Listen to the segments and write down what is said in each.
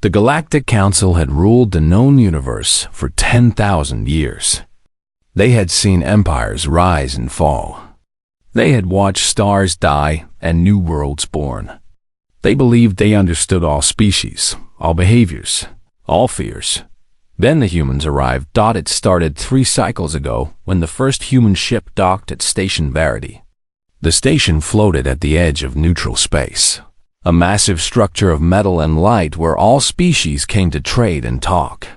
The Galactic Council had ruled the known universe for 10,000 years. They had seen empires rise and fall. They had watched stars die and new worlds born. They believed they understood all species, all behaviors, all fears. Then the humans arrived. It started 3 cycles ago when the first human ship docked at Station Verity. The station floated at the edge of neutral space, a massive structure of metal and light where all species came to trade and talk.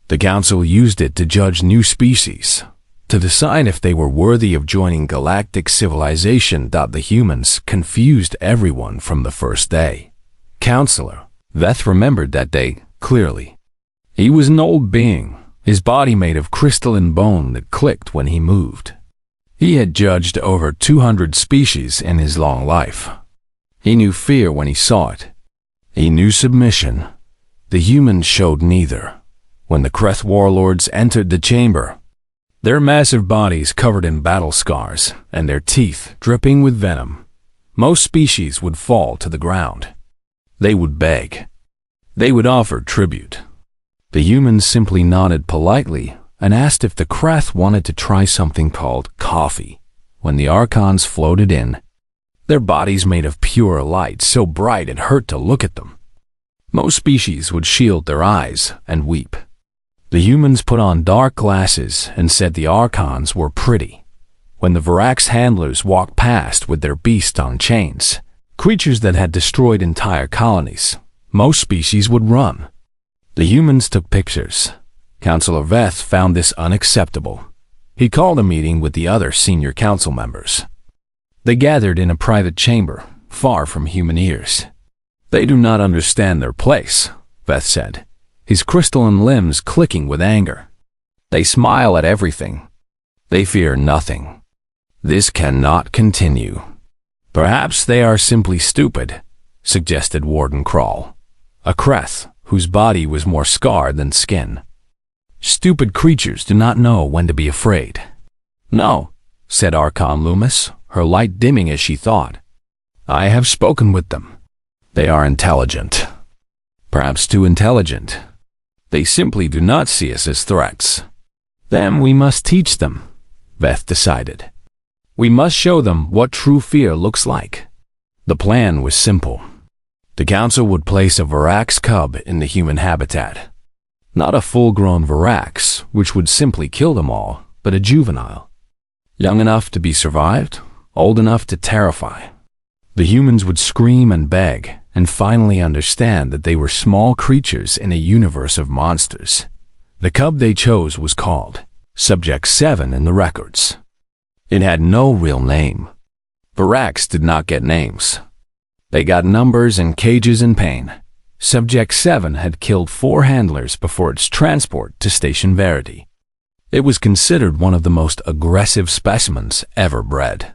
The Council used it to judge new species, to decide if they were worthy of joining galactic civilization. The humans confused everyone from the first day. Counselor Veth remembered that day clearly. He was an old being, his body made of crystalline bone that clicked when he moved. He had judged over 200 species in his long life. He knew fear when he saw it. He knew submission. The humans showed neither. When the Kreth warlords entered the chamber, their massive bodies covered in battle scars and their teeth dripping with venom, most species would fall to the ground. They would beg. They would offer tribute. The humans simply nodded politely and asked if the Kreth wanted to try something called coffee. When the Archons floated in, their bodies made of pure light so bright it hurt to look at them. Most species would shield their eyes and weep. The humans put on dark glasses and said the Archons were pretty. When the Varax handlers walked past with their beasts on chains, creatures that had destroyed entire colonies, most species would run. The humans took pictures. Counselor Veth found this unacceptable. He called a meeting with the other senior council members. They gathered in a private chamber, far from human ears. They do not understand their place, Veth said, his crystalline limbs clicking with anger. They smile at everything. They fear nothing. This cannot continue. Perhaps they are simply stupid, suggested Warden Kral, a Kreth whose body was more scarred than skin. Stupid creatures do not know when to be afraid. No, said Archon Loomis, her light dimming as she thought. I have spoken with them. They are intelligent. Perhaps too intelligent. They simply do not see us as threats. Then we must teach them, Veth decided. We must show them what true fear looks like. The plan was simple. The Council would place a Varax cub in the human habitat. Not a full-grown Varax, which would simply kill them all, but a juvenile. Young enough to be survived, old enough to terrify. The humans would scream and beg, and finally understand that they were small creatures in a universe of monsters. The cub they chose was called Subject 7 in the records. It had no real name. Varax did not get names. They got numbers and cages and pain. Subject 7 had killed 4 handlers before its transport to Station Verity. It was considered one of the most aggressive specimens ever bred.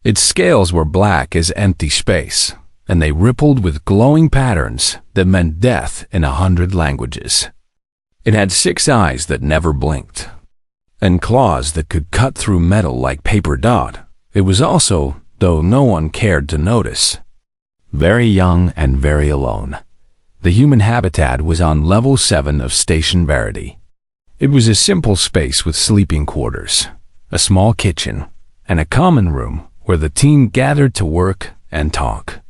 Its scales were black as empty space, and they rippled with glowing patterns that meant death in 100 languages. It had 6 eyes that never blinked, and claws that could cut through metal like paper dot. It was also, though no one cared to notice, very young and very alone. The human habitat was on level 7 of Station Verity. It was a simple space with sleeping quarters, a small kitchen, and a common room where the team gathered to work and talk.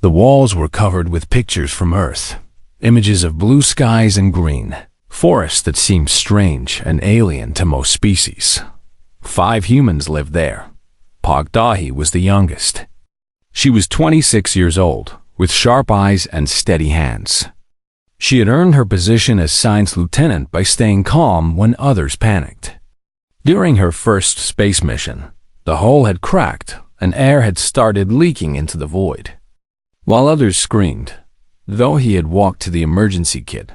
The walls were covered with pictures from Earth, images of blue skies and green, forests that seemed strange and alien to most species. 5 humans lived there. Pogdahi was the youngest. She was 26 years old, with sharp eyes and steady hands. She had earned her position as science lieutenant by staying calm when others panicked. During her first space mission, the hull had cracked and air had started leaking into the void. While others screamed, though he had walked to the emergency kit,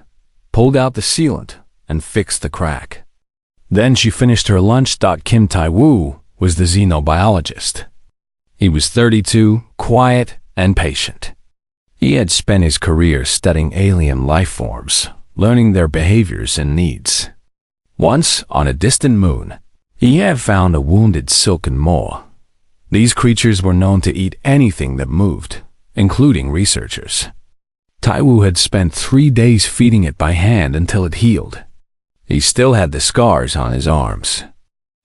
pulled out the sealant, and fixed the crack. Then she finished her lunch. Kim Tai-woo was the xenobiologist. He was 32, quiet, and patient. He had spent his career studying alien life forms, learning their behaviors and needs. Once, on a distant moon, he had found a wounded silken mole. These creatures were known to eat anything that moved, including researchers. Taiwu had spent 3 days feeding it by hand until it healed. He still had the scars on his arms.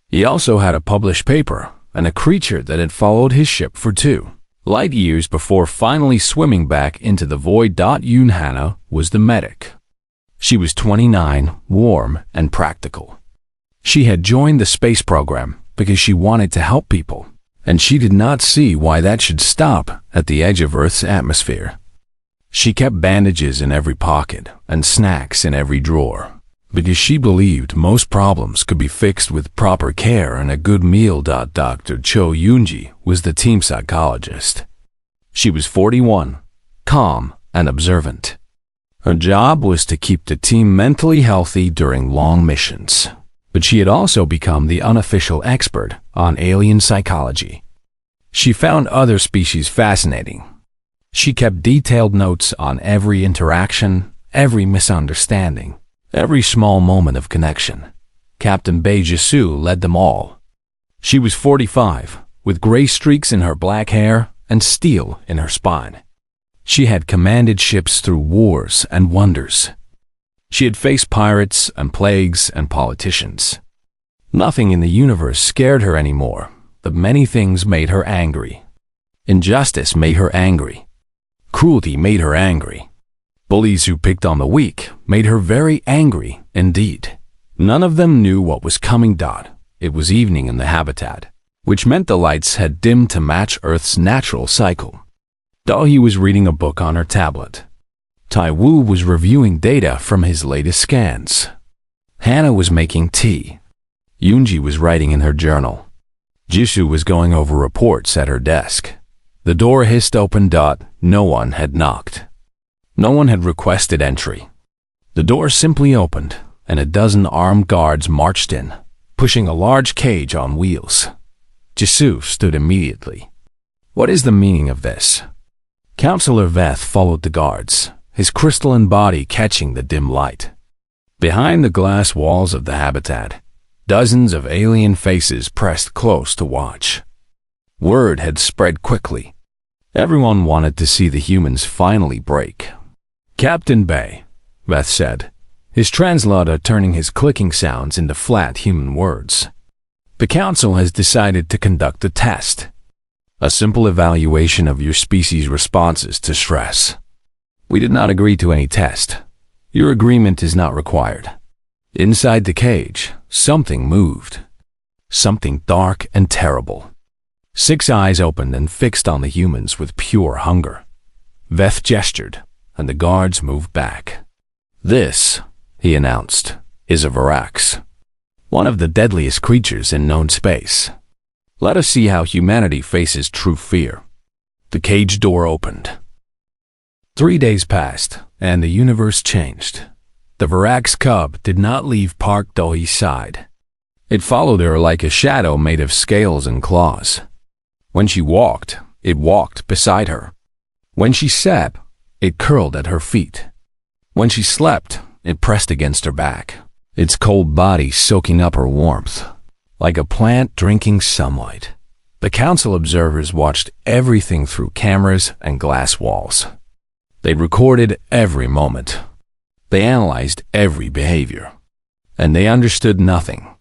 He also had a published paper and a creature that had followed his ship for 2 light years before finally swimming back into the void. Yunhana was the medic. She was 29, warm, and practical. She had joined the space program because she wanted to help people, and she did not see why that should stop at the edge of Earth's atmosphere. She kept bandages in every pocket and snacks in every drawer, because she believed most problems could be fixed with proper care and a good meal. Dr. Cho Yunji was the team psychologist. She was 41, calm and observant. Her job was to keep the team mentally healthy during long missions, but she had also become the unofficial expert on alien psychology. She found other species fascinating. She kept detailed notes on every interaction, every misunderstanding, every small moment of connection. Captain Bei Jisu led them all. She was 45, with gray streaks in her black hair and steel in her spine. She had commanded ships through wars and wonders. She had faced pirates and plagues and politicians. Nothing in the universe scared her anymore, but many things made her angry. Injustice made her angry. Cruelty made her angry. Bullies who picked on the weak made her very angry indeed. None of them knew what was coming. It was evening in the habitat, which meant the lights had dimmed to match Earth's natural cycle. Dahi was reading a book on her tablet. Taiwu was reviewing data from his latest scans. Hannah was making tea. Yunji was writing in her journal. Jisu was going over reports at her desk. The door hissed open. No one had knocked. No one had requested entry. The door simply opened, and a dozen armed guards marched in, pushing a large cage on wheels. Jisu stood immediately. What is the meaning of this? Counselor Veth followed the guards, his crystalline body catching the dim light. Behind the glass walls of the habitat, dozens of alien faces pressed close to watch. Word had spread quickly. Everyone wanted to see the humans finally break. Captain Bei, Veth said, his translator turning his clicking sounds into flat human words. The council has decided to conduct a test. A simple evaluation of your species' responses to stress. We did not agree to any test. Your agreement is not required. Inside the cage, something moved. Something dark and terrible. 6 eyes opened and fixed on the humans with pure hunger. Veth gestured, and the guards moved back. This, he announced, is a Varax, one of the deadliest creatures in known space. Let us see how humanity faces true fear. The cage door opened. 3 days passed, and the universe changed. The Varax cub did not leave Park Dohi's side. It followed her like a shadow made of scales and claws. When she walked, it walked beside her. When she sat, it curled at her feet. When she slept, it pressed against her back, its cold body soaking up her warmth. Like a plant drinking sunlight. The council observers watched everything through cameras and glass walls. They recorded every moment. They analyzed every behavior. And they understood nothing.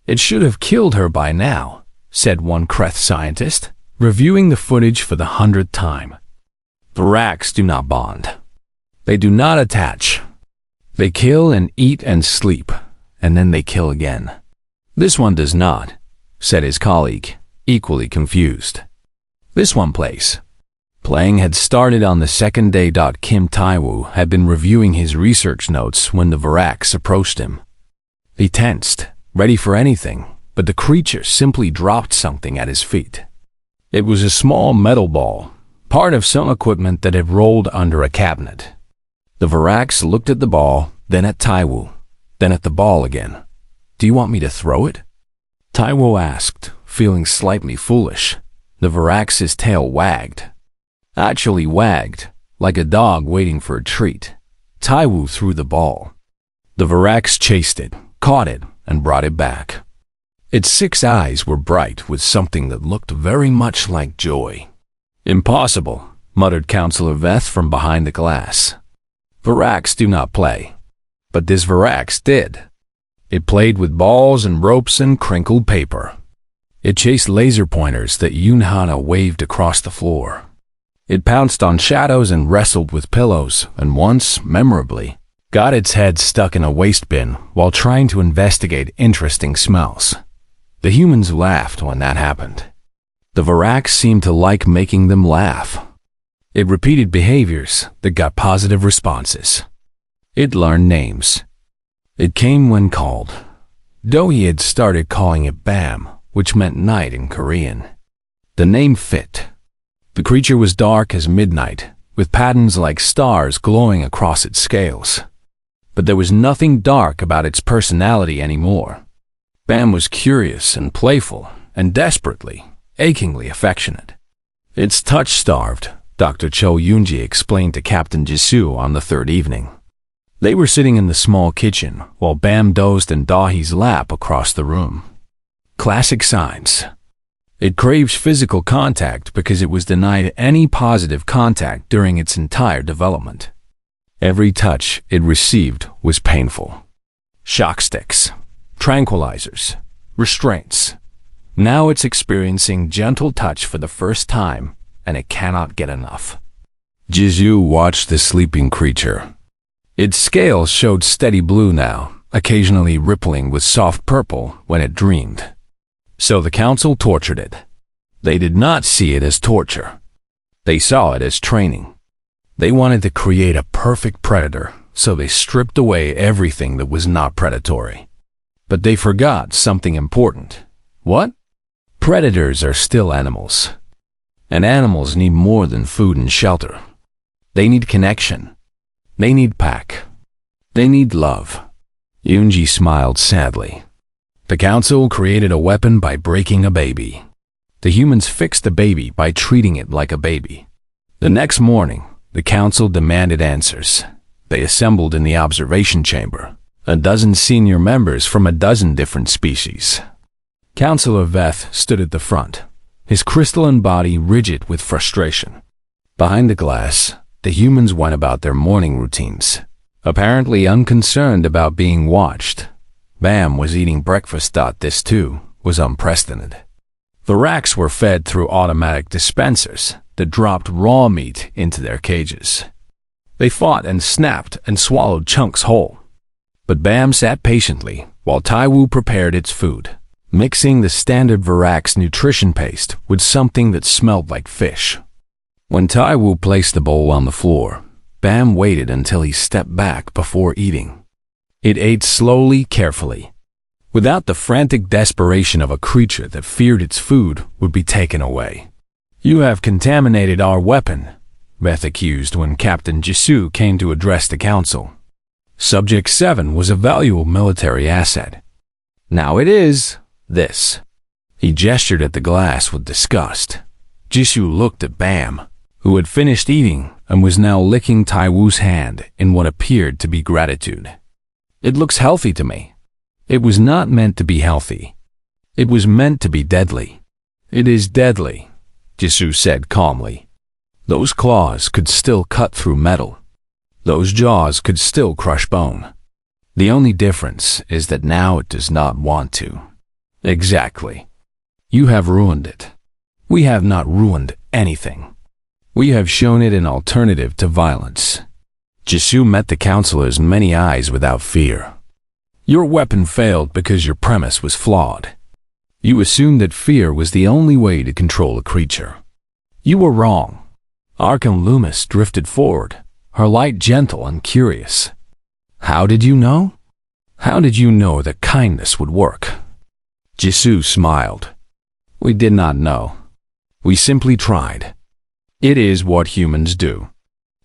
It should have killed her by now, said one Kreth scientist, reviewing the footage for the 100th time. Varax do not bond. They do not attach. They kill and eat and sleep, and then they kill again. This one does not, said his colleague, equally confused. This one plays. Playing had started on the second day. Kim Taiwu had been reviewing his research notes when the Varax approached him. He tensed, ready for anything, but the creature simply dropped something at his feet. It was a small metal ball, part of some equipment that had rolled under a cabinet. The Varax looked at the ball, then at Taiwu, then at the ball again. Do you want me to throw it? Taiwu asked, feeling slightly foolish. The Varax's tail wagged. Actually wagged, like a dog waiting for a treat. Taiwu threw the ball. The Varax chased it, caught it, and brought it back. Its 6 eyes were bright with something that looked very much like joy. Impossible, muttered Counselor Veth from behind the glass. Varax do not play. But this Varax did. It played with balls and ropes and crinkled paper. It chased laser pointers that Yunhana waved across the floor. It pounced on shadows and wrestled with pillows, and once, memorably, got its head stuck in a waste bin while trying to investigate interesting smells. The humans laughed when that happened. The Varax seemed to like making them laugh. It repeated behaviors that got positive responses. It learned names. It came when called. Dohi had started calling it Bam, which meant night in Korean. The name fit. The creature was dark as midnight, with patterns like stars glowing across its scales. But there was nothing dark about its personality anymore. Bam was curious and playful, and desperately, achingly affectionate. It's touch-starved, Dr. Cho Yoonji explained to Captain Jisoo on the third evening. They were sitting in the small kitchen, while Bam dozed in Dahi's lap across the room. Classic signs. It craves physical contact because it was denied any positive contact during its entire development. Every touch it received was painful. Shock sticks, tranquilizers, restraints. Now it's experiencing gentle touch for the first time, and it cannot get enough. Jisoo watched the sleeping creature. Its scales showed steady blue now, occasionally rippling with soft purple when it dreamed. So the council tortured it. They did not see it as torture. They saw it as training. They wanted to create a perfect predator, so they stripped away everything that was not predatory. But they forgot something important. What? Predators are still animals. And animals need more than food and shelter. They need connection. They need pack. They need love. Yoonji smiled sadly. The council created a weapon by breaking a baby. The humans fixed the baby by treating it like a baby. The next morning, the council demanded answers. They assembled in the observation chamber. A dozen senior members from a dozen different species. Councillor Veth stood at the front, his crystalline body rigid with frustration. Behind the glass, the humans went about their morning routines, apparently unconcerned about being watched. Bam was eating breakfast. This, too, was unprecedented. The racks were fed through automatic dispensers that dropped raw meat into their cages. They fought and snapped and swallowed chunks whole. But Bam sat patiently while Taiwu prepared its food, mixing the standard Varax nutrition paste with something that smelled like fish. When Taiwu placed the bowl on the floor, Bam waited until he stepped back before eating. It ate slowly, carefully, without the frantic desperation of a creature that feared its food would be taken away. "You have contaminated our weapon," Beth accused when Captain Jisoo came to address the council. Subject 7 was a valuable military asset. Now it is this. He gestured at the glass with disgust. Jisoo looked at Bam, who had finished eating and was now licking Taiwu's hand in what appeared to be gratitude. "It looks healthy to me." It was not meant to be healthy. It was meant to be deadly. "It is deadly," Jisoo said calmly. Those claws could still cut through metal. Those jaws could still crush bone. The only difference is that now it does not want to. Exactly. You have ruined it. We have not ruined anything. We have shown it an alternative to violence. Jisoo met the counselor's many eyes without fear. Your weapon failed because your premise was flawed. You assumed that fear was the only way to control a creature. You were wrong. Arkham Loomis drifted forward, her light gentle and curious. How did you know? How did you know that kindness would work? Jisoo smiled. We did not know. We simply tried. It is what humans do.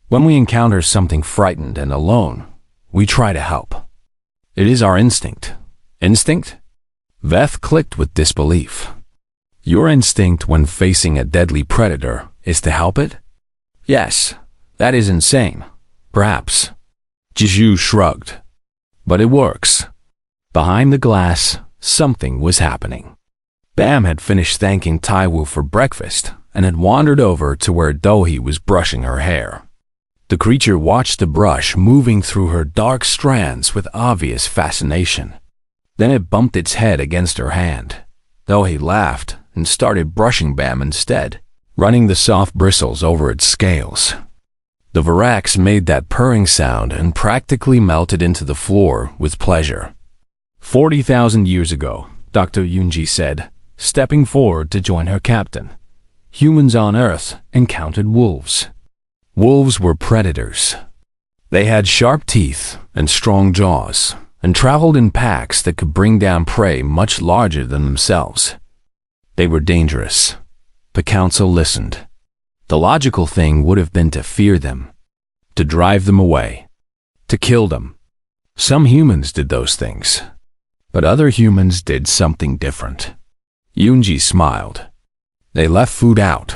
When we encounter something frightened and alone, we try to help. It is our instinct. Instinct? Veth clicked with disbelief. Your instinct when facing a deadly predator is to help it? Yes, that is insane. Perhaps. Jisoo shrugged. But it works. Behind the glass, something was happening. Bam had finished thanking Taiwu for breakfast and had wandered over to where Dohi was brushing her hair. The creature watched the brush moving through her dark strands with obvious fascination. Then it bumped its head against her hand. Dohi laughed and started brushing Bam instead, running the soft bristles over its scales. The Varax made that purring sound and practically melted into the floor with pleasure. 40,000 years ago, Dr. Yunji said, stepping forward to join her captain, humans on Earth encountered wolves. Wolves were predators. They had sharp teeth and strong jaws, and traveled in packs that could bring down prey much larger than themselves. They were dangerous. The council listened. The logical thing would have been to fear them, to drive them away, to kill them. Some humans did those things, but other humans did something different. Yunji smiled. They left food out.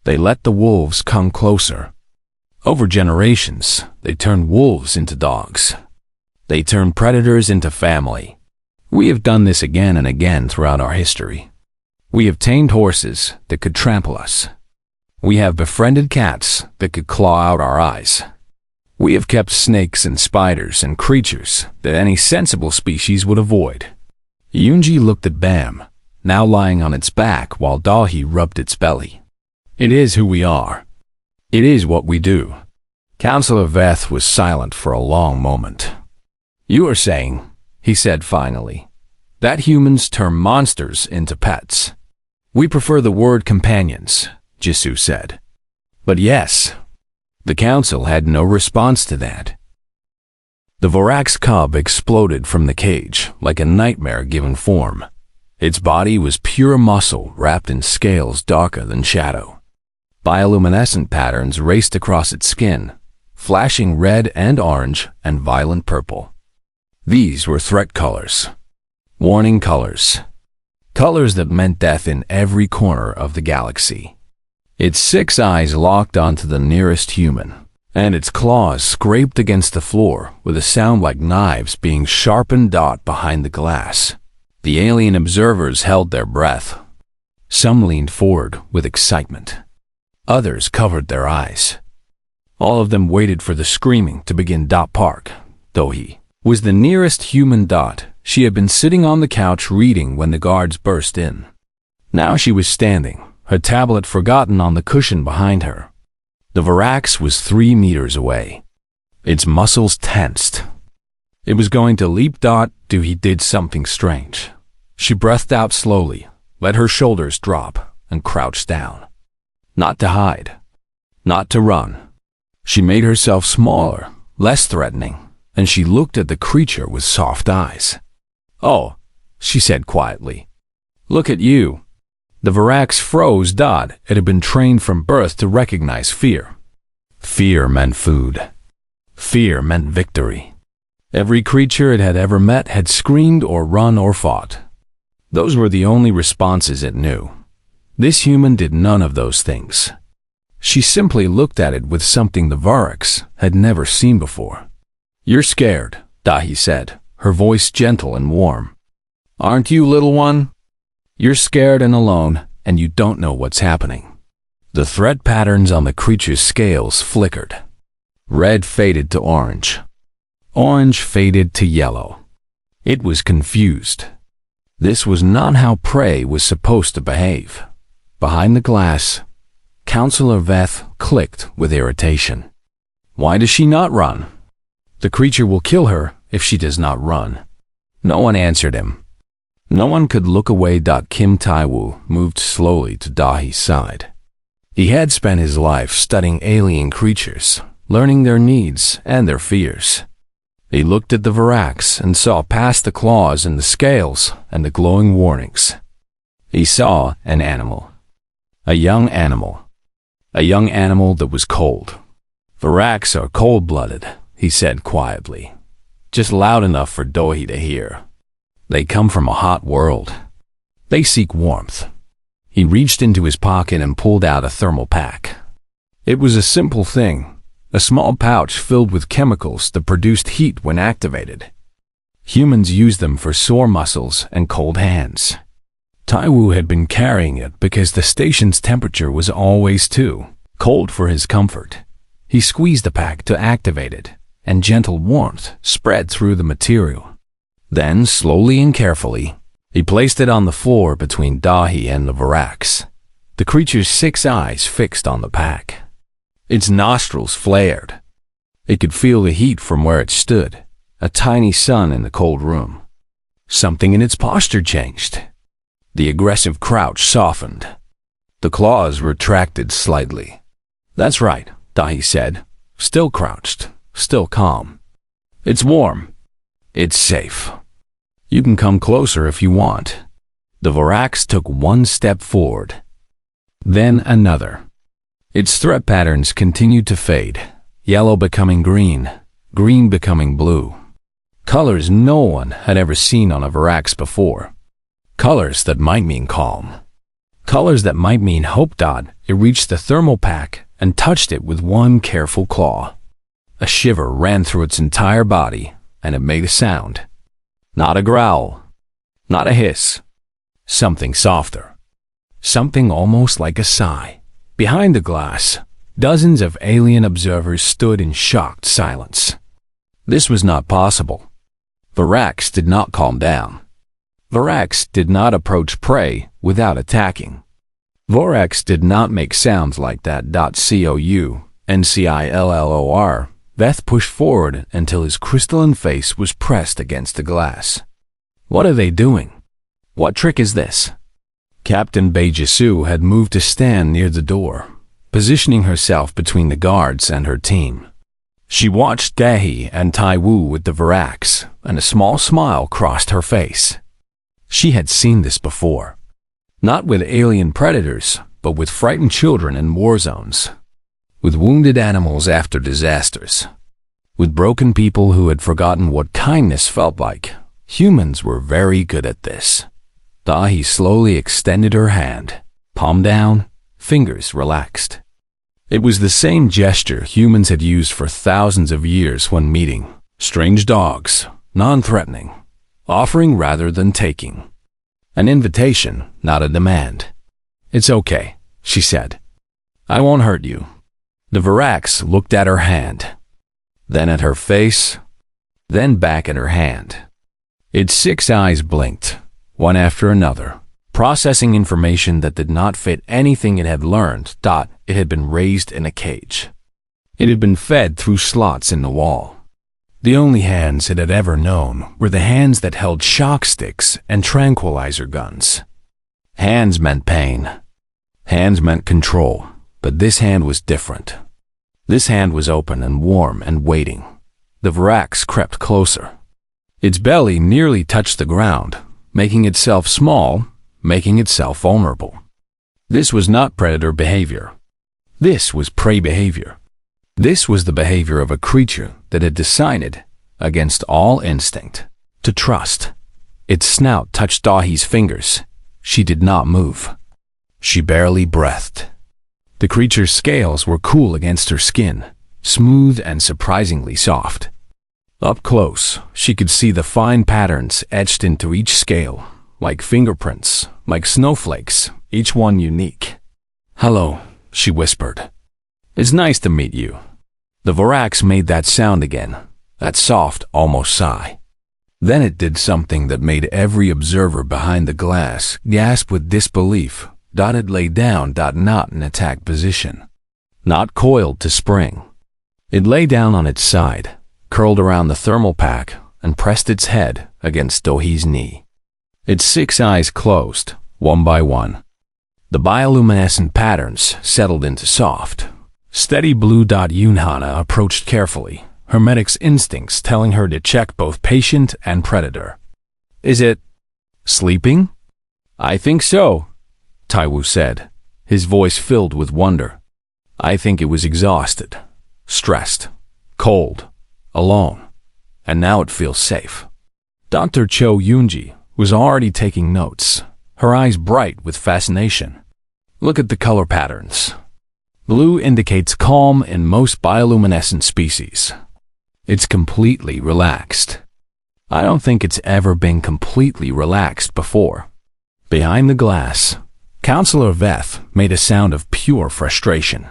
They let the wolves come closer. Over generations, they turned wolves into dogs. They turned predators into family. We have done this again and again throughout our history. We have tamed horses that could trample us. We have befriended cats that could claw out our eyes. We have kept snakes and spiders and creatures that any sensible species would avoid. Yunji looked at Bam, now lying on its back while Dahi rubbed its belly. It is who we are. It is what we do. Counselor Veth was silent for a long moment. You are saying, he said finally, that humans turn monsters into pets. We prefer the word companions, Jisoo said. But yes. The council had no response to that. The Vorax cub exploded from the cage like a nightmare given form. Its body was pure muscle wrapped in scales darker than shadow. Bioluminescent patterns raced across its skin, flashing red and orange and violent purple. These were threat colors. Warning colors. Colors that meant death in every corner of the galaxy. Its 6 eyes locked onto the nearest human, and its claws scraped against the floor with a sound like knives being sharpened behind the glass. The alien observers held their breath. Some leaned forward with excitement. Others covered their eyes. All of them waited for the screaming to begin. Park, Dohi, was the nearest human. She had been sitting on the couch reading when the guards burst in. Now she was standing, her tablet forgotten on the cushion behind her. The Varax was 3 meters away. Its muscles tensed. It was going to leap. Dohi did something strange. She breathed out slowly, let her shoulders drop, and crouched down. Not to hide. Not to run. She made herself smaller, less threatening, and she looked at the creature with soft eyes. Oh, she said quietly. Look at you. The Varax froze. It had been trained from birth to recognize fear. Fear meant food. Fear meant victory. Every creature it had ever met had screamed or run or fought. Those were the only responses it knew. This human did none of those things. She simply looked at it with something the Varax had never seen before. You're scared, Dahi said, her voice gentle and warm. Aren't you, little one? You're scared and alone, and you don't know what's happening. The threat patterns on the creature's scales flickered. Red faded to orange. Orange faded to yellow. It was confused. This was not how prey was supposed to behave. Behind the glass, Counselor Veth clicked with irritation. Why does she not run? The creature will kill her if she does not run. No one answered him. No one could look away. Kim Taiwu moved slowly to Dahi's side. He had spent his life studying alien creatures, learning their needs and their fears. He looked at the Varax and saw past the claws and the scales and the glowing warnings. He saw an animal. A young animal. A young animal that was cold. Varax are cold-blooded, he said quietly, just loud enough for Dohi to hear. They come from a hot world. They seek warmth. He reached into his pocket and pulled out a thermal pack. It was a simple thing, a small pouch filled with chemicals that produced heat when activated. Humans use them for sore muscles and cold hands. Taiwu had been carrying it because the station's temperature was always too cold for his comfort. He squeezed the pack to activate it, and gentle warmth spread through the material. Then, slowly and carefully, he placed it on the floor between Dahi and the Varax, the creature's 6 eyes fixed on the pack. Its nostrils flared. It could feel the heat from where it stood, a tiny sun in the cold room. Something in its posture changed. The aggressive crouch softened. The claws retracted slightly. "That's right," Dahi said, still crouched, still calm. "It's warm. It's safe. You can come closer if you want." The Varax took 1 step forward, then another. Its threat patterns continued to fade, yellow becoming green, green becoming blue. Colors no one had ever seen on a Varax before. Colors that might mean calm. Colors that might mean hope. It reached the thermal pack and touched it with 1 careful claw. A shiver ran through its entire body, and it made a sound. Not a growl, not a hiss. Something softer. Something almost like a sigh. Behind the glass, dozens of alien observers stood in shocked silence. This was not possible. Varax did not calm down. Varax did not approach prey without attacking. Varax did not make sounds like that. Councillor. Veth pushed forward until his crystalline face was pressed against the glass. "What are they doing? What trick is this?" Captain Beijisu had moved to stand near the door, positioning herself between the guards and her team. She watched Dahi and Tai Wu with the Varax, and a small smile crossed her face. She had seen this before. Not with alien predators, but with frightened children in war zones. With wounded animals after disasters. With broken people who had forgotten what kindness felt like. Humans were very good at this. Dahi slowly extended her hand, palm down, fingers relaxed. It was the same gesture humans had used for thousands of years when meeting. Strange dogs, non-threatening, offering rather than taking. An invitation, not a demand. "It's okay," she said. "I won't hurt you." The Varax looked at her hand, then at her face, then back at her hand. Its 6 eyes blinked, one after another, processing information that did not fit anything it had learned. It had been raised in a cage. It had been fed through slots in the wall. The only hands it had ever known were the hands that held shock sticks and tranquilizer guns. Hands meant pain. Hands meant control. But this hand was different. This hand was open and warm and waiting. The Varax crept closer. Its belly nearly touched the ground, making itself small, making itself vulnerable. This was not predator behavior. This was prey behavior. This was the behavior of a creature that had decided, against all instinct, to trust. Its snout touched Dahi's fingers. She did not move. She barely breathed. The creature's scales were cool against her skin, smooth and surprisingly soft. Up close, she could see the fine patterns etched into each scale, like fingerprints, like snowflakes, each one unique. "Hello," she whispered. "It's nice to meet you." The Varax made that sound again, that soft, almost sigh. Then it did something that made every observer behind the glass gasp with disbelief. It lay down, not in attack position, not coiled to spring. It lay down on its side, curled around the thermal pack, and pressed its head against Dahi's knee. Its 6 eyes closed, one by one. The bioluminescent patterns settled into soft, steady blue. Yunhana approached carefully, hermetic's instincts telling her to check both patient and predator. "Is it sleeping?" "I think so," Tai Wu said, his voice filled with wonder. "I think it was exhausted, stressed, cold, alone, and now it feels safe." Dr. Cho Yunji was already taking notes, her eyes bright with fascination. "Look at the color patterns. Blue indicates calm in most bioluminescent species. It's completely relaxed. I don't think it's ever been completely relaxed before." Behind the glass, Councillor Veth made a sound of pure frustration.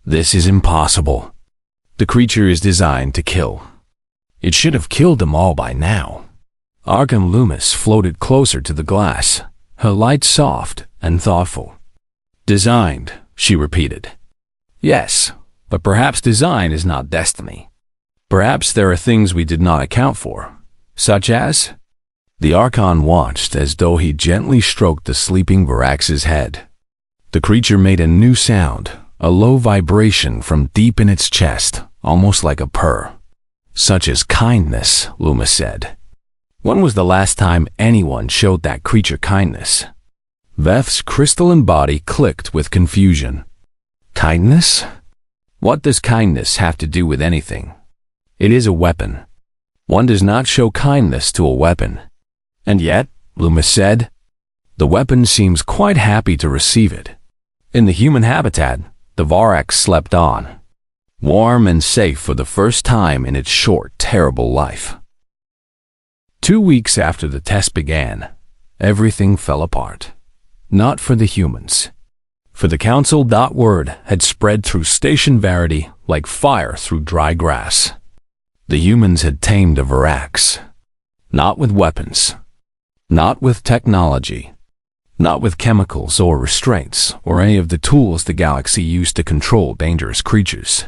"This is impossible. The creature is designed to kill. It should have killed them all by now. Arkham Loomis floated closer to the glass, her light soft and thoughtful. Designed, she repeated. Yes, but perhaps design is not destiny. Perhaps there are things we did not account for, such as... The Archon watched as though he gently stroked the sleeping Varax's head. The creature made a new sound, a low vibration from deep in its chest, almost like a purr. Such as kindness, Loomis said. When was the last time anyone showed that creature kindness? Veth's crystalline body clicked with confusion. Kindness? What does kindness have to do with anything? It is a weapon. One does not show kindness to a weapon. And yet, Loomis said, the weapon seems quite happy to receive it. In the human habitat, the Varax slept on, warm and safe for the first time in its short, terrible life. 2 weeks after the test began, everything fell apart. Not for the humans. For the Council, word had spread through Station Verity like fire through dry grass. The humans had tamed a Varax. Not with weapons. Not with technology. Not with chemicals or restraints or any of the tools the galaxy used to control dangerous creatures.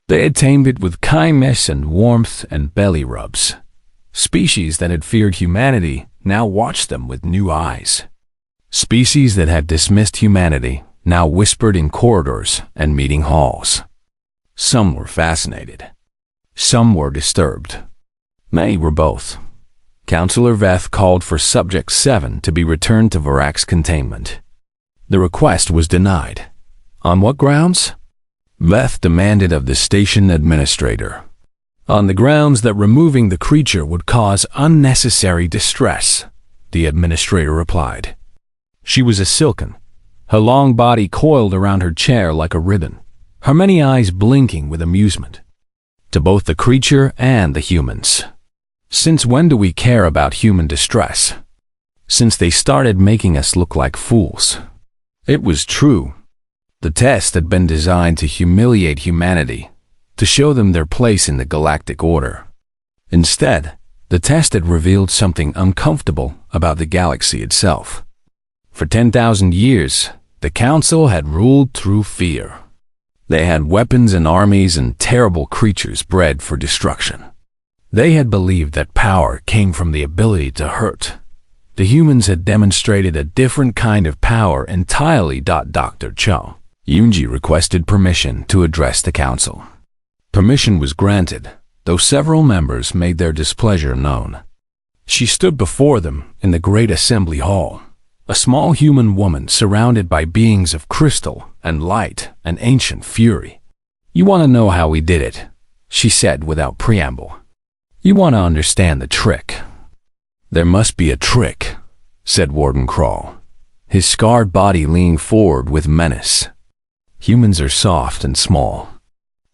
They had tamed it with kindness and warmth and belly rubs. Species that had feared humanity now watched them with new eyes. Species that had dismissed humanity now whispered in corridors and meeting halls. Some were fascinated. Some were disturbed. Many were both. Counselor Veth called for Subject 7 to be returned to Varax containment. The request was denied. On what grounds? Veth demanded of the station administrator. On the grounds that removing the creature would cause unnecessary distress, the administrator replied. She was a silken, her long body coiled around her chair like a ribbon, her many eyes blinking with amusement. To both the creature and the humans. Since when do we care about human distress? Since they started making us look like fools. It was true. The test had been designed to humiliate humanity, to show them their place in the galactic order. Instead, the test had revealed something uncomfortable about the galaxy itself. For 10,000 years, the Council had ruled through fear. They had weapons and armies and terrible creatures bred for destruction. They had believed that power came from the ability to hurt. The humans had demonstrated a different kind of power entirely. Dr. Cho Yunji requested permission to address the Council. Permission was granted, though several members made their displeasure known. She stood before them in the great assembly hall, a small human woman surrounded by beings of crystal and light and ancient fury. You want to know how we did it, she said without preamble. You want to understand the trick. There must be a trick, said Warden Crawl, his scarred body leaning forward with menace. Humans are soft and small.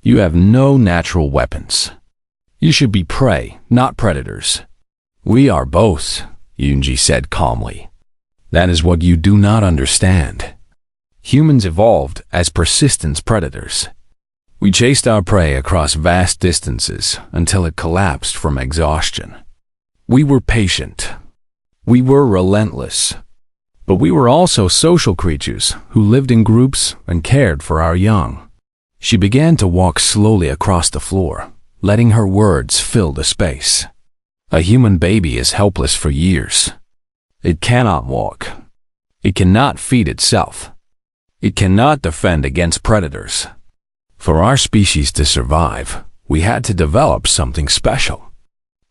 You have no natural weapons. You should be prey, not predators. We are both, Yunji said calmly. That is what you do not understand. Humans evolved as persistence predators. We chased our prey across vast distances until it collapsed from exhaustion. We were patient. We were relentless. But we were also social creatures who lived in groups and cared for our young. She began to walk slowly across the floor, letting her words fill the space. A human baby is helpless for years. It cannot walk. It cannot feed itself. It cannot defend against predators. For our species to survive, we had to develop something special.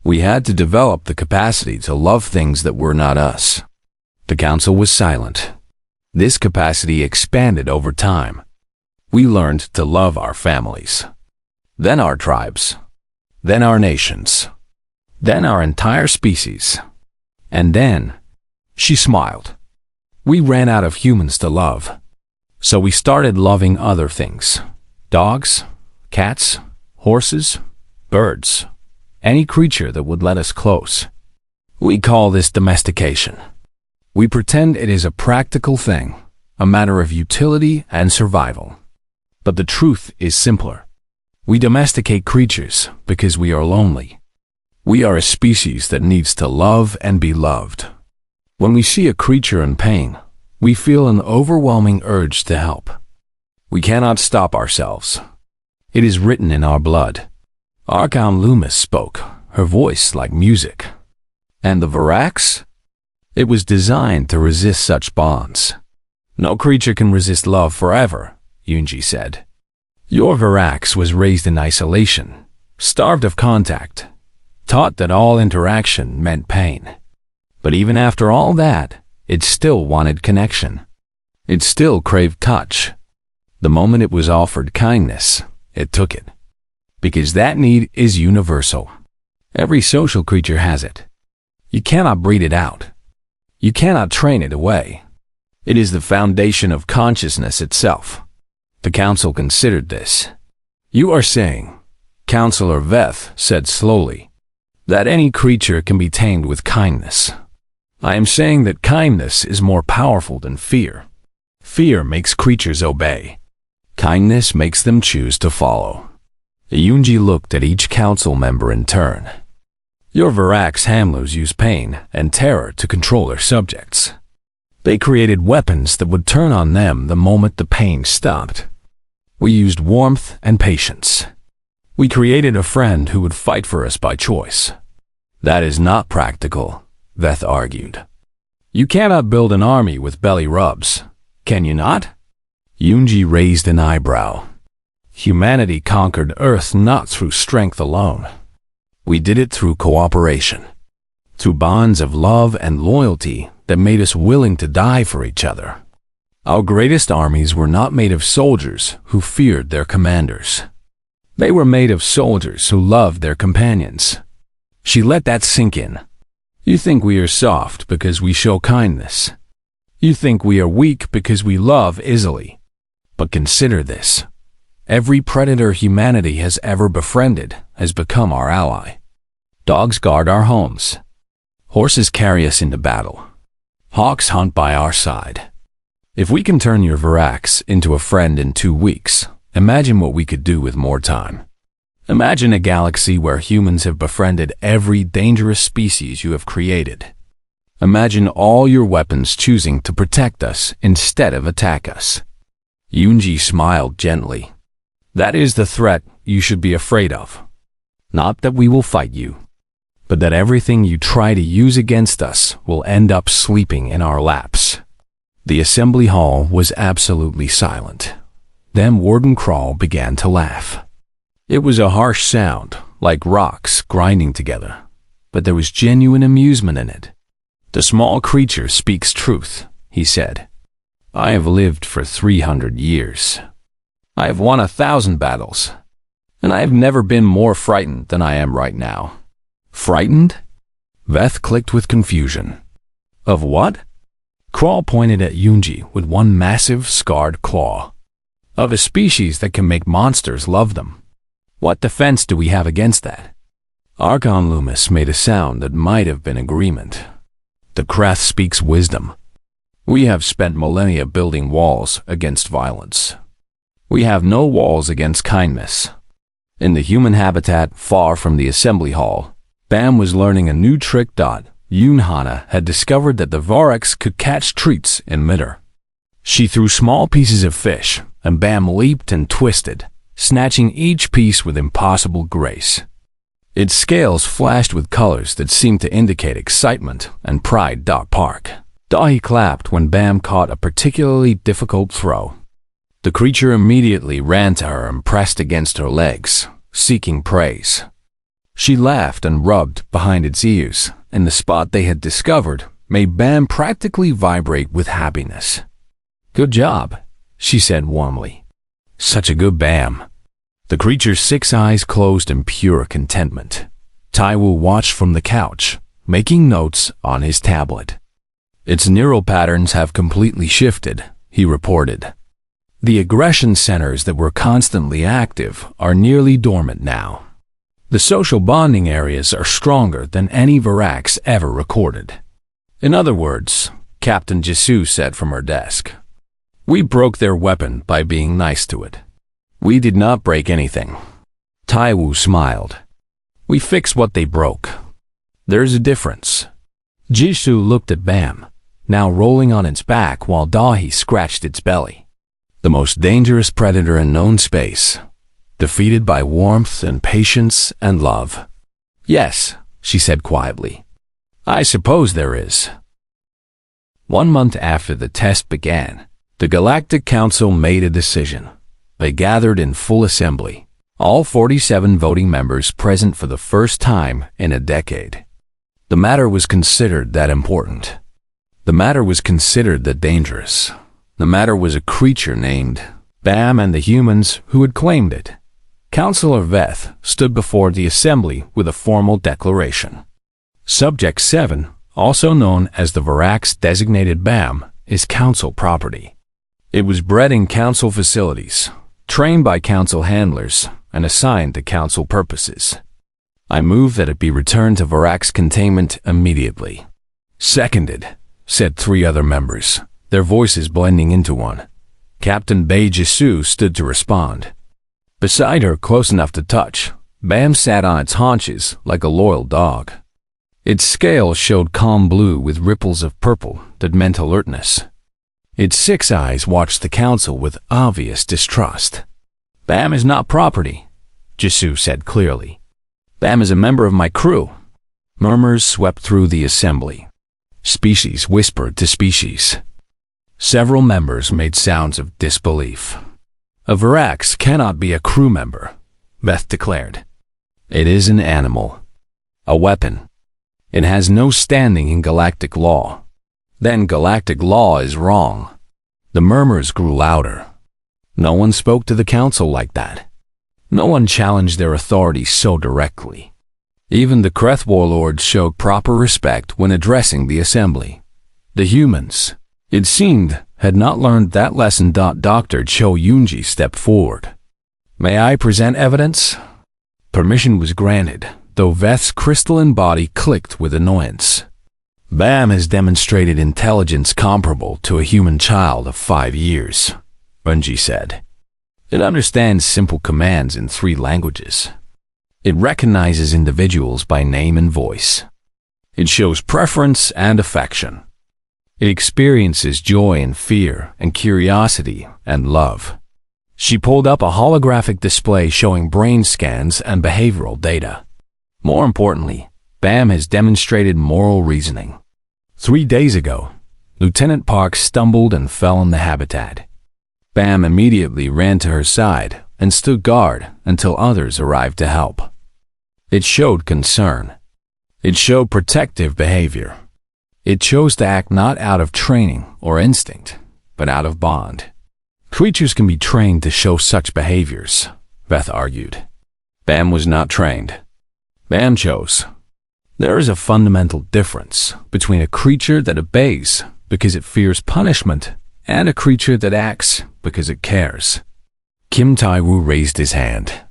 We had to develop the capacity to love things that were not us. The Council was silent. This capacity expanded over time. We learned to love our families, then our tribes, then our nations, then our entire species, and then, she smiled. We ran out of humans to love, so we started loving other things. Dogs, cats, horses, birds, any creature that would let us close. We call this domestication. We pretend it is a practical thing, a matter of utility and survival. But the truth is simpler. We domesticate creatures because we are lonely. We are a species that needs to love and be loved. When we see a creature in pain, we feel an overwhelming urge to help. We cannot stop ourselves. It is written in our blood. Archon Loomis spoke, her voice like music. And the Varax? It was designed to resist such bonds. No creature can resist love forever, Yunji said. Your Varax was raised in isolation, starved of contact, taught that all interaction meant pain. But even after all that, it still wanted connection. It still craved touch. The moment it was offered kindness, it took it. Because that need is universal. Every social creature has it. You cannot breed it out. You cannot train it away. It is the foundation of consciousness itself. The council considered this. You are saying, Counselor Veth said slowly, that any creature can be tamed with kindness. I am saying that kindness is more powerful than fear. Fear makes creatures obey. Kindness makes them choose to follow. Yunji looked at each council member in turn. Your Varax handlers use pain and terror to control their subjects. They created weapons that would turn on them the moment the pain stopped. We used warmth and patience. We created a friend who would fight for us by choice. That is not practical, Veth argued. You cannot build an army with belly rubs, can you not? Yunji raised an eyebrow. Humanity conquered Earth not through strength alone. We did it through cooperation, through bonds of love and loyalty that made us willing to die for each other. Our greatest armies were not made of soldiers who feared their commanders. They were made of soldiers who loved their companions. She let that sink in. You think we are soft because we show kindness. You think we are weak because we love easily. But consider this. Every predator humanity has ever befriended has become our ally. Dogs guard our homes. Horses carry us into battle. Hawks hunt by our side. If we can turn your Varax into a friend in 2 weeks, imagine what we could do with more time. Imagine a galaxy where humans have befriended every dangerous species you have created. Imagine all your weapons choosing to protect us instead of attack us. Yunji smiled gently. That is the threat you should be afraid of. Not that we will fight you, but that everything you try to use against us will end up sleeping in our laps. The assembly hall was absolutely silent. Then Warden Crawl began to laugh. It was a harsh sound, like rocks grinding together, but there was genuine amusement in it. The small creature speaks truth, he said. I have lived for 300 years. I have won 1,000 battles, and I have never been more frightened than I am right now. Frightened? Veth clicked with confusion. Of what? Crawl pointed at Yunji with one massive, scarred claw. Of a species that can make monsters love them. What defense do we have against that? Archon Loomis made a sound that might have been agreement. The Krath speaks wisdom. We have spent millennia building walls against violence. We have no walls against kindness. In the human habitat far from the assembly hall, Bam was learning a new trick. Yunhana had discovered that the Varax could catch treats in midair. She threw small pieces of fish, and Bam leaped and twisted, snatching each piece with impossible grace. Its scales flashed with colors that seemed to indicate excitement and pride. Park. Dahi clapped when Bam caught a particularly difficult throw. The creature immediately ran to her and pressed against her legs, seeking praise. She laughed and rubbed behind its ears, and the spot they had discovered made Bam practically vibrate with happiness. Good job, she said warmly. Such a good Bam. The creature's 6 eyes closed in pure contentment. Taiwu watched from the couch, making notes on his tablet. Its neural patterns have completely shifted, he reported. The aggression centers that were constantly active are nearly dormant now. The social bonding areas are stronger than any Varax ever recorded. In other words, Captain Jisoo said from her desk, we broke their weapon by being nice to it. We did not break anything. Taiwu smiled. We fix what they broke. There's a difference. Jisoo looked at Bam, now rolling on its back while Dahi scratched its belly. The most dangerous predator in known space, defeated by warmth and patience and love. Yes, she said quietly. I suppose there is. 1 month after the test began, the Galactic Council made a decision. They gathered in full assembly, all 47 voting members present for the first time in a decade. The matter was considered that important. The matter was considered that dangerous. The matter was a creature named Bam and the humans who had claimed it. Councillor Veth stood before the assembly with a formal declaration. Subject 7, also known as the Varax designated Bam, is council property. It was bred in council facilities, trained by council handlers, and assigned to council purposes. I move that it be returned to Varax containment immediately. Seconded, said 3 other members, their voices blending into one. Captain Bei Jisoo stood to respond. Beside her, close enough to touch, Bam sat on its haunches like a loyal dog. Its scale showed calm blue with ripples of purple that meant alertness. Its 6 eyes watched the council with obvious distrust. Bam is not property, Jisoo said clearly. Bam is a member of my crew. Murmurs swept through the assembly. Species whispered to species. Several members made sounds of disbelief. A Varax cannot be a crew member, Beth declared. It is an animal. A weapon. It has no standing in galactic law. Then galactic law is wrong. The murmurs grew louder. No one spoke to the council like that. No one challenged their authority so directly. Even the Kreth warlords showed proper respect when addressing the assembly. The humans, it seemed, had not learned that lesson. Dr. Cho Yoonji stepped forward. May I present evidence? Permission was granted, though Veth's crystalline body clicked with annoyance. Bam has demonstrated intelligence comparable to a human child of 5 years, Unji said. It understands simple commands in 3 languages. It recognizes individuals by name and voice. It shows preference and affection. It experiences joy and fear and curiosity and love. She pulled up a holographic display showing brain scans and behavioral data. More importantly, Bam has demonstrated moral reasoning. 3 days ago, Lieutenant Park stumbled and fell in the habitat. Bam immediately ran to her side and stood guard until others arrived to help. It showed concern. It showed protective behavior. It chose to act not out of training or instinct, but out of bond. Creatures can be trained to show such behaviors, Beth argued. Bam was not trained. Bam chose. There is a fundamental difference between a creature that obeys because it fears punishment and a creature that acts because it cares. Kim Tai-woo raised his hand.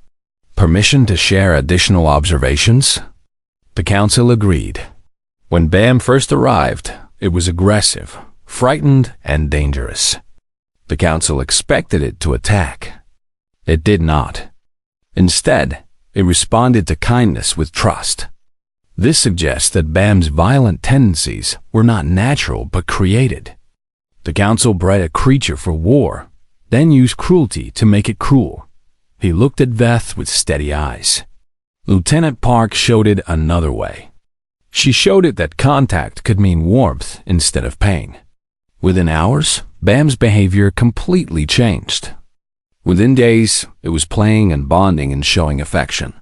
Permission to share additional observations? The council agreed. When Bam first arrived, it was aggressive, frightened, and dangerous. The council expected it to attack. It did not. Instead, it responded to kindness with trust. This suggests that Bam's violent tendencies were not natural but created. The council bred a creature for war, then used cruelty to make it cruel. He looked at Veth with steady eyes. Lieutenant Park showed it another way. She showed it that contact could mean warmth instead of pain. Within hours, Bam's behavior completely changed. Within days, it was playing and bonding and showing affection.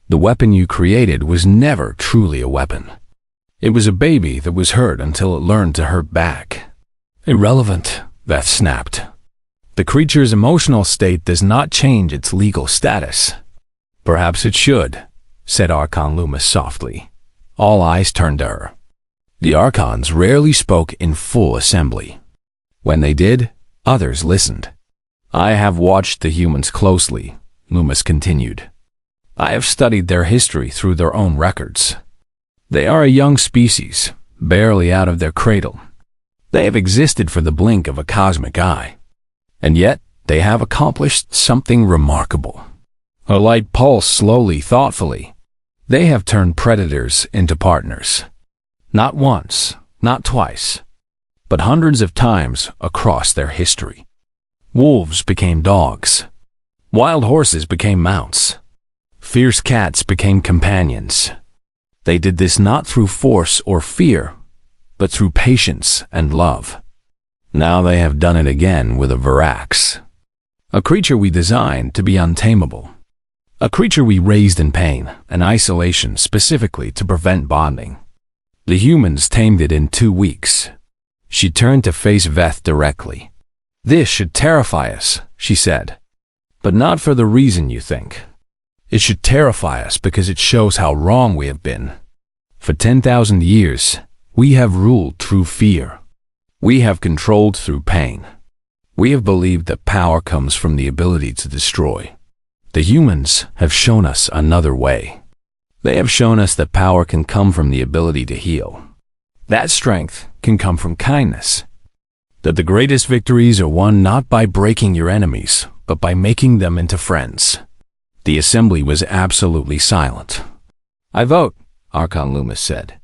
The weapon you created was never truly a weapon. It was a baby that was hurt until it learned to hurt back. Irrelevant, Veth snapped. The creature's emotional state does not change its legal status. Perhaps it should, said Archon Loomis softly. All eyes turned to her. The Archons rarely spoke in full assembly. When they did, others listened. I have watched the humans closely, Loomis continued. I have studied their history through their own records. They are a young species, barely out of their cradle. They have existed for the blink of a cosmic eye. And yet, they have accomplished something remarkable. Her light pulsed slowly, thoughtfully. They have turned predators into partners. Not once, not twice, but hundreds of times across their history. Wolves became dogs. Wild horses became mounts. Fierce cats became companions. They did this not through force or fear, but through patience and love. Now they have done it again with a Virax, a creature we designed to be untamable. A creature we raised in pain and isolation specifically to prevent bonding. The humans tamed it in 2 weeks. She turned to face Veth directly. "This should terrify us," she said. "But not for the reason you think. It should terrify us because it shows how wrong we have been. For 10,000 years, we have ruled through fear. We have controlled through pain. We have believed that power comes from the ability to destroy. The humans have shown us another way. They have shown us that power can come from the ability to heal. That strength can come from kindness. That the greatest victories are won not by breaking your enemies, but by making them into friends." The assembly was absolutely silent. "I vote," Archon Loomis said,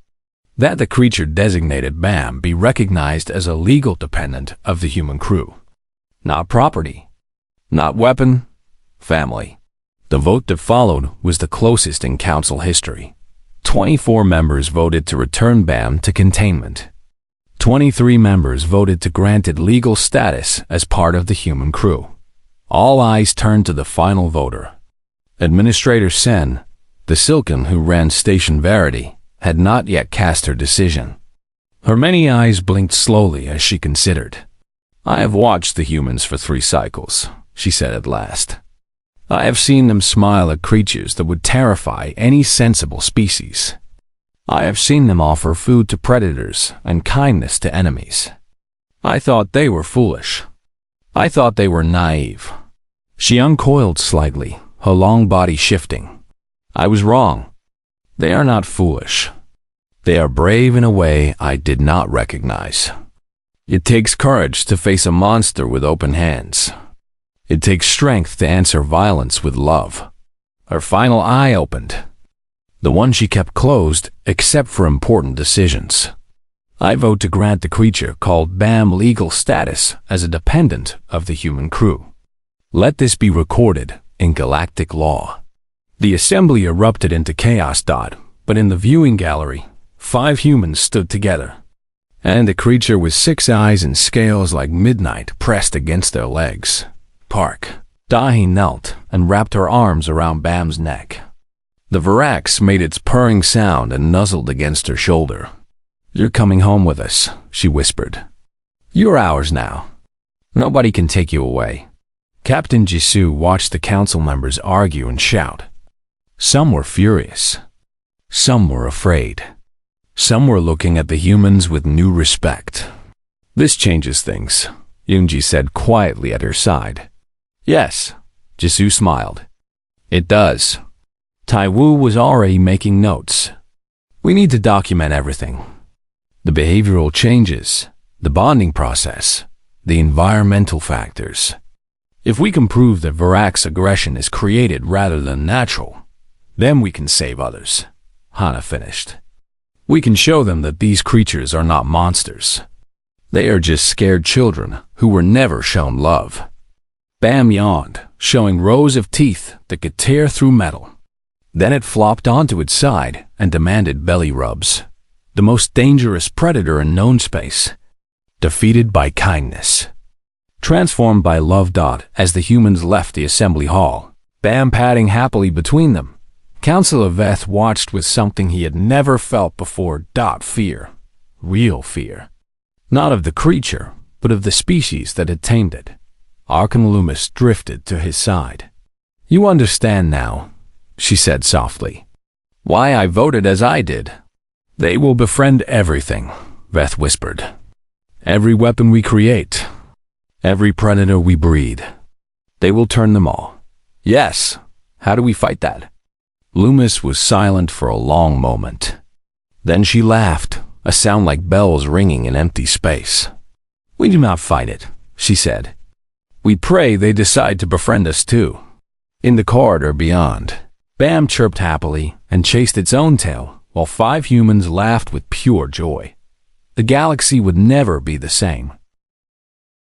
"that the creature designated BAM be recognized as a legal dependent of the human crew. Not property, not weapon, family." The vote that followed was the closest in council history. 24 members voted to return BAM to containment. 23 members voted to grant it legal status as part of the human crew. All eyes turned to the final voter. Administrator Sen, the Silken who ran Station Verity, had not yet cast her decision. Her many eyes blinked slowly as she considered. "I have watched the humans for 3 cycles," she said at last. "I have seen them smile at creatures that would terrify any sensible species. I have seen them offer food to predators and kindness to enemies. I thought they were foolish. I thought they were naive." She uncoiled slightly, her long body shifting. "I was wrong. They are not foolish. They are brave in a way I did not recognize. It takes courage to face a monster with open hands. It takes strength to answer violence with love." Her final eye opened, the one she kept closed except for important decisions. "I vote to grant the creature called BAM legal status as a dependent of the human crew. Let this be recorded in galactic law." The assembly erupted into chaos. But in the viewing gallery, 5 humans stood together, and the creature with 6 eyes and scales like midnight pressed against their legs. "Park." Dahi knelt and wrapped her arms around BAM's neck. The Virax made its purring sound and nuzzled against her shoulder. "You're coming home with us," she whispered. "You're ours now. Nobody can take you away." Captain Jisoo watched the council members argue and shout. Some were furious. Some were afraid. Some were looking at the humans with new respect. "This changes things," Yoonji said quietly at her side. "Yes," Jisoo smiled. "It does." Taiwu was already making notes. "We need to document everything. The behavioral changes, the bonding process, the environmental factors. If we can prove that Virax aggression is created rather than natural, then we can save others," Hana finished. "We can show them that these creatures are not monsters. They are just scared children who were never shown love." BAM yawned, showing rows of teeth that could tear through metal. Then it flopped onto its side and demanded belly rubs. The most dangerous predator in known space. Defeated by kindness. Transformed by love. As the humans left the assembly hall, BAM padding happily between them, Councillor Veth watched with something he had never felt before. Fear. Real fear. Not of the creature, but of the species that had tamed it. Archon Loomis drifted to his side. "You understand now," she said softly, "why I voted as I did." "They will befriend everything," Veth whispered. "Every weapon we create. Every predator we breed. They will turn them all." "Yes. How do we fight that?" Loomis was silent for a long moment. Then she laughed, a sound like bells ringing in empty space. "We do not fight it," she said. "We pray they decide to befriend us too." In the corridor beyond, Bam chirped happily and chased its own tail, while 5 humans laughed with pure joy. The galaxy would never be the same.